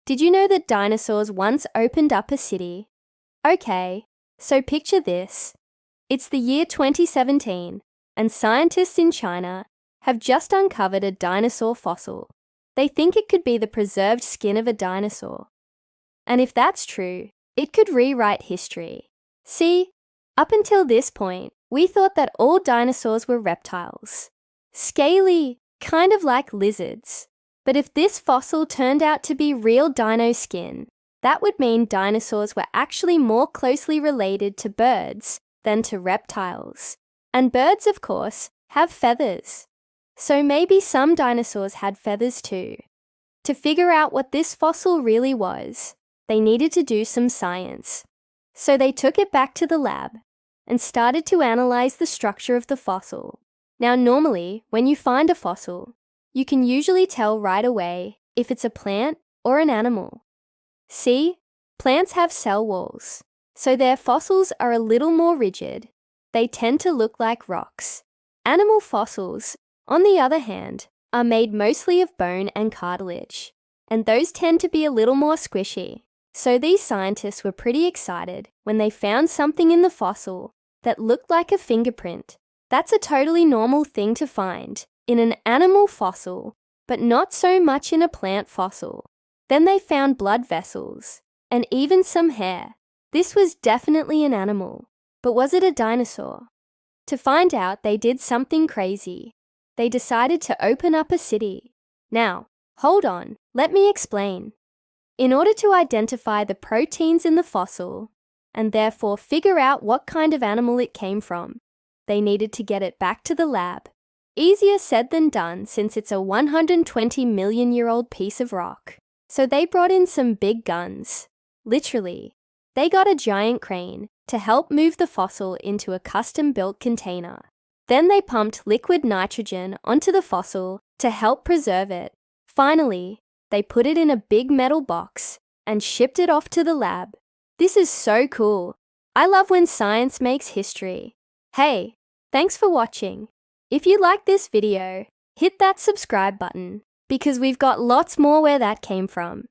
Did you know that dinosaurs once opened up a city? Okay, so picture this. It's the year 2017, and scientists in China have just uncovered a dinosaur fossil. They think it could be the preserved skin of a dinosaur. And if that's true, it could rewrite history. See, up until this point, we thought that all dinosaurs were reptiles. Scaly, kind of like lizards. But if this fossil turned out to be real dino skin, that would mean dinosaurs were actually more closely related to birds than to reptiles. And birds, of course, have feathers. So maybe some dinosaurs had feathers too. To figure out what this fossil really was, they needed to do some science. So they took it back to the lab and started to analyze the structure of the fossil. Now, normally, when you find a fossil, you can usually tell right away if it's a plant or an animal. See, plants have cell walls, so their fossils are a little more rigid. They tend to look like rocks. Animal fossils, on the other hand, are made mostly of bone and cartilage, and those tend to be a little more squishy. So these scientists were pretty excited when they found something in the fossil that looked like a fingerprint. That's a totally normal thing to find in an animal fossil, but not so much in a plant fossil. Then they found blood vessels and even some hair. This was definitely an animal, but was it a dinosaur? To find out, they did something crazy. They decided to open up a city. Now, hold on, let me explain. In order to identify the proteins in the fossil, and therefore figure out what kind of animal it came from, they needed to get it back to the lab. Easier said than done since it's a 120 million-year-old piece of rock. So they brought in some big guns. Literally, they got a giant crane to help move the fossil into a custom-built container. Then they pumped liquid nitrogen onto the fossil to help preserve it. Finally, they put it in a big metal box and shipped it off to the lab. This is so cool. I love when science makes history. Hey, thanks for watching. If you like this video, hit that subscribe button because we've got lots more where that came from.